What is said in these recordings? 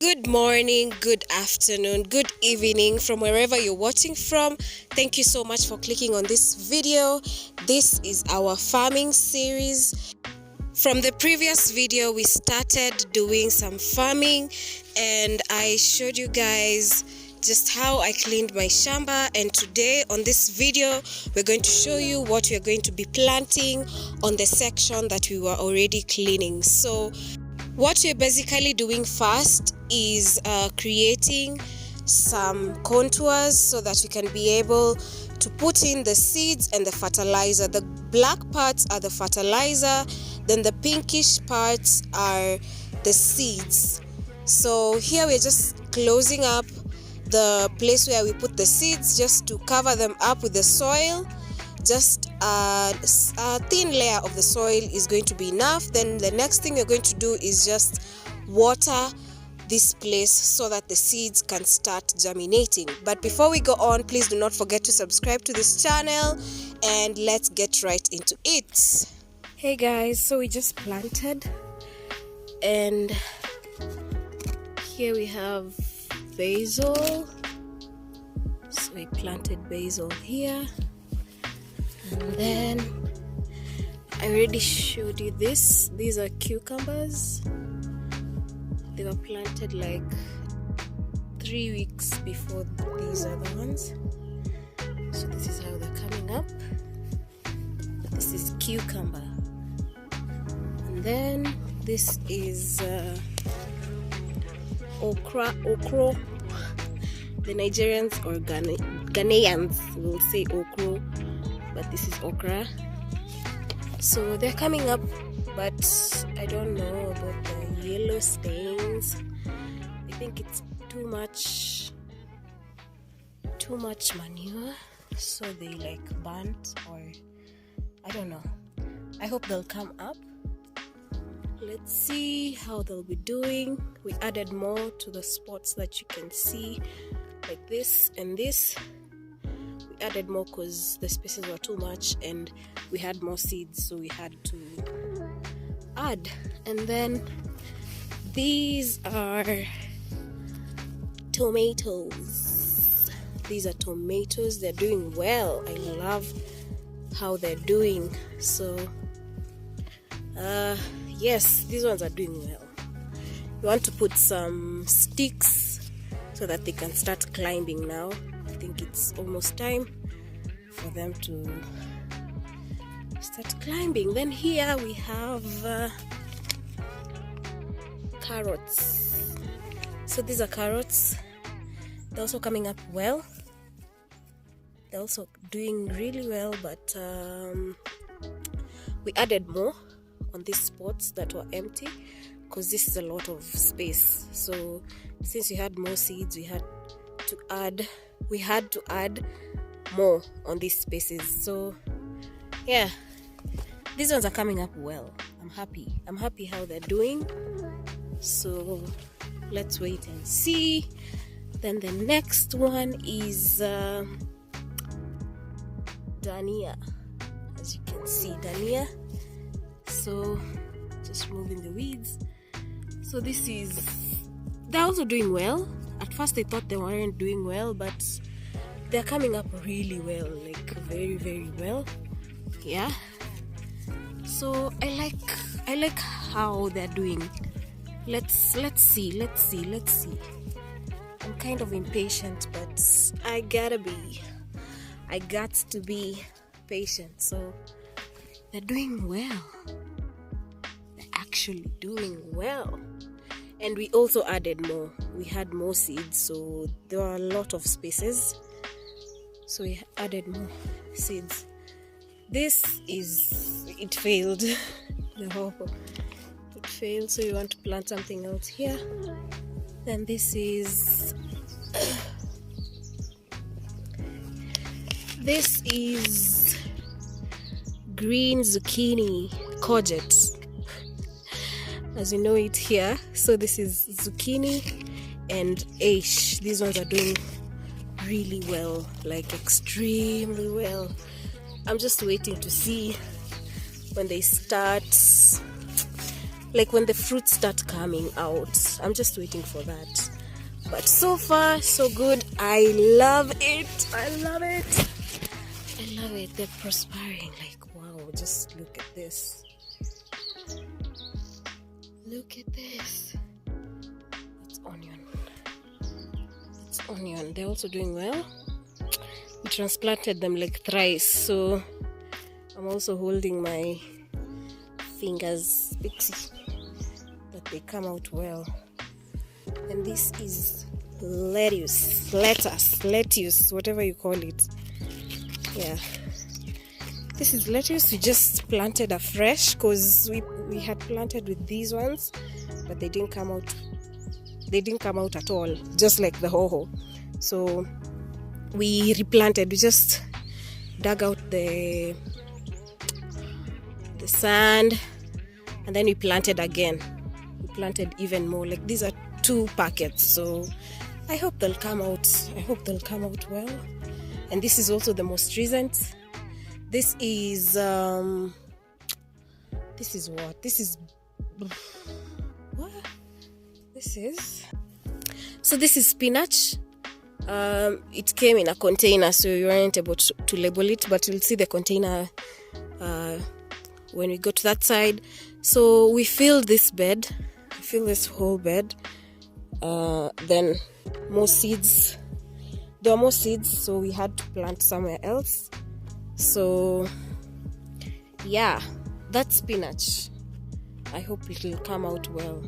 Good morning, good afternoon, good evening from wherever you're watching from. Thank you so much for clicking on this video. This is our farming series. From the previous video, we started doing some farming and I showed you guys just how I cleaned my shamba, and today on this video we're going to show you what we're going to be planting on the section that we were already cleaning. So what we're basically doing first is creating some contours so that we can be able to put in the seeds and the fertilizer. The black parts are the fertilizer, then the pinkish parts are the seeds. So here we're just closing up the place where we put the seeds just to cover them up with the soil. Just a thin layer of the soil is going to be enough. Then the next thing we're going to do is just water this place so that the seeds can start germinating. But before we go on, please do not forget to subscribe to this channel and let's get right into it. Hey guys, so we just planted and here we have basil. So we planted basil here. And then I already showed you this. These are cucumbers. They were planted like 3 weeks before these other ones. So this is how they're coming up. This is cucumber. And then this is okra. The Nigerians or Ghanaians will say okra, but this is okra. So they're coming up, but I don't know about the yellow stains. I think it's too much manure, so they like burnt, or I don't know. I hope they'll come up. Let's see how they'll be doing. We added more to the spots that you can see, like this and this. We added more because the spaces were too much and we had more seeds, so we had to add. And then these are tomatoes. These are tomatoes. They're doing well. I love how they're doing. So yes, these ones are doing well. We want to put some sticks so that they can start climbing now. I think it's almost time for them to start climbing. Then here we have carrots. So these are carrots. They're also coming up well. They're also doing really well, but we added more on these spots that were empty because this is a lot of space. So since we had more seeds, we had to add more on these spaces. So yeah, these ones are coming up well. I'm happy how they're doing. So let's wait and see. Then the next one is dania. As you can see, dania. So just removing the weeds. So they're also doing well. At first I thought they weren't doing well, but they're coming up really well, like very, very well. Yeah. So I like how they're doing. Let's see. I'm kind of impatient, but I got to be patient. So they're doing well. They're actually doing well. And we also added more. We had more seeds, so there were a lot of spaces. So we added more seeds. It failed. It failed, so you want to plant something else here. Then this is green zucchini, courgette, as you know it here. So this is zucchini and ash. These ones are doing really well, like extremely well. I'm just waiting to see when they start like when the fruits start coming out. I'm just waiting for that. But so far so good. I love it. I love it. I love it. They're prospering. Like, wow, just look at this. Look at this. It's onion. It's onion. They're also doing well. We transplanted them like thrice, so I'm also holding my fingers pixie that they come out well. And this is lettuce, whatever you call it. Yeah, this is lettuce. We just planted afresh because we had planted with these ones, but they didn't come out. They didn't come out at all, just like the hoho. So we replanted. We just dug out the sand, and then we planted again. We planted even more. Like, these are 2 packets, so I hope they'll come out. I hope they'll come out well. And this is also the most recent. This is what? This is what? This is. So this is spinach. It came in a container, so you weren't able to label it, but you'll see the container when we go to that side. So we filled this bed. We filled this whole bed. Then more seeds. There are more seeds, so we had to plant somewhere else. So yeah, that's spinach. I hope it will come out well.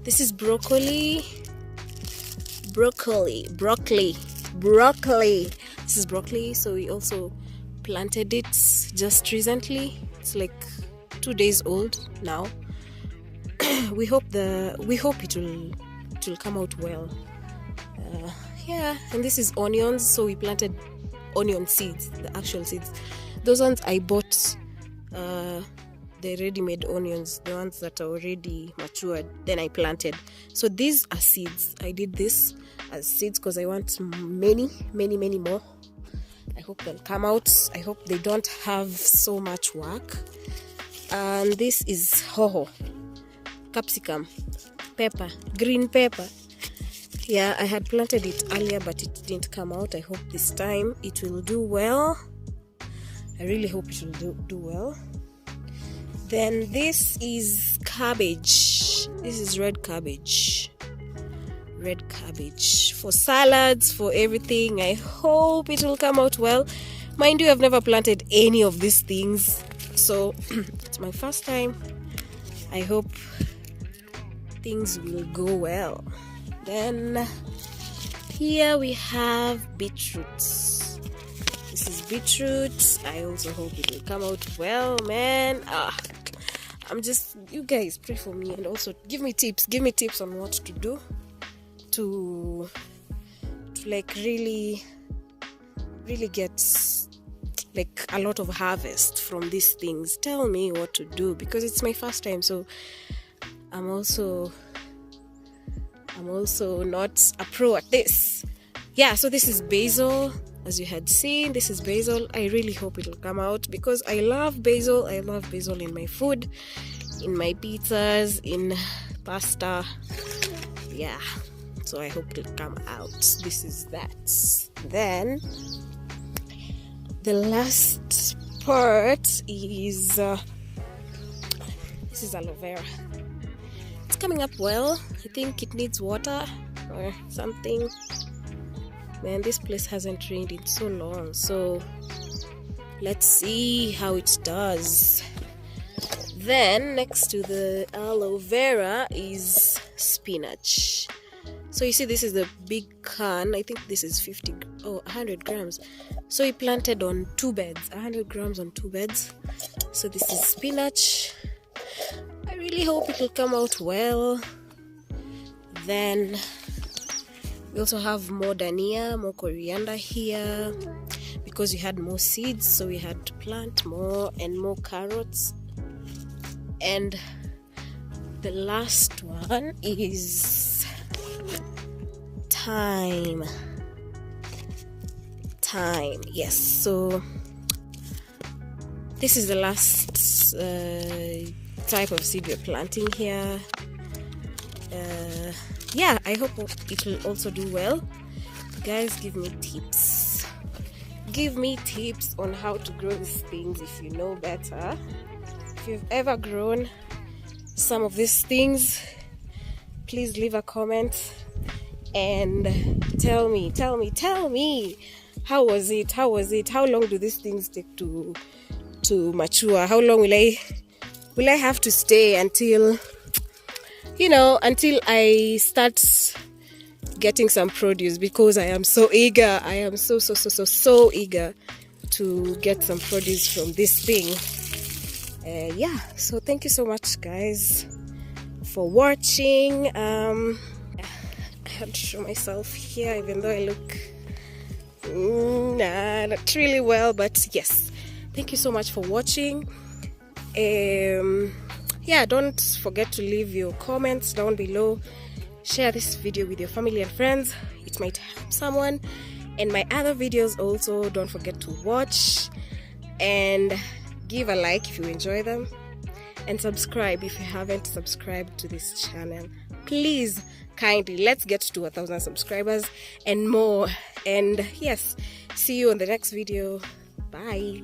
This is broccoli. This is broccoli. So we also planted it just recently. It's like 2 days old now. we hope it will come out well. Yeah, and this is onions. So we planted onion seeds, the actual seeds. Those ones I bought, the ready-made onions, the ones that are already matured, then I planted. So these are seeds. I did this as seeds because I want many more. I hope they'll come out. I hope they don't have so much work. And this is hoho, capsicum, pepper, green pepper. Yeah, I had planted it earlier, but it didn't come out. I hope this time it will do well. I really hope it will do well. Then this is cabbage. This is red cabbage. Red cabbage for salads, for everything. I hope it will come out well. Mind you, I've never planted any of these things, so it's my first time. I hope things will go well. Then here we have beetroot. This is beetroot. I also hope it will come out well, man. You guys pray for me, and also give me tips on what to do to like really get like a lot of harvest from these things. Tell me what to do, because it's my first time, so I'm also not a pro at this. Yeah, so this is basil. As you had seen, this is basil. I really hope it will come out because I love basil. I love basil in my food, in my pizzas, in pasta. Yeah, so I hope it will come out. This is that. Then the last part is this is aloe vera. It's coming up well. I think it needs water or something. Man, this place hasn't rained in so long, so let's see how it does. Then next to the aloe vera is spinach. So you see, this is the big can. I think this is 100 grams. So we planted on 2 beds, 100 grams on 2 beds. So this is spinach. I really hope it will come out well. Then we also have more dania, more coriander here because we had more seeds, so we had to plant more, and more carrots. And the last one is thyme. Yes, so this is the last type of seed we're planting here. Yeah, I hope it will also do well. Guys, give me tips on how to grow these things if you know better. If you've ever grown some of these things, please leave a comment and tell me how was it, how long do these things take to mature? How long will I have to stay until I start getting some produce? Because I am so eager. I am so eager to get some produce from this thing. Yeah, so thank you so much, guys, for watching. I have to show myself here, even though I look not really well, but yes, thank you so much for watching. Yeah, don't forget to leave your comments down below. Share this video with your family and friends. It might help someone. And my other videos also, don't forget to watch and give a like if you enjoy them, and subscribe if you haven't subscribed to this channel. Please, kindly, let's get to 1,000 subscribers and more. And yes, see you on the next video. Bye.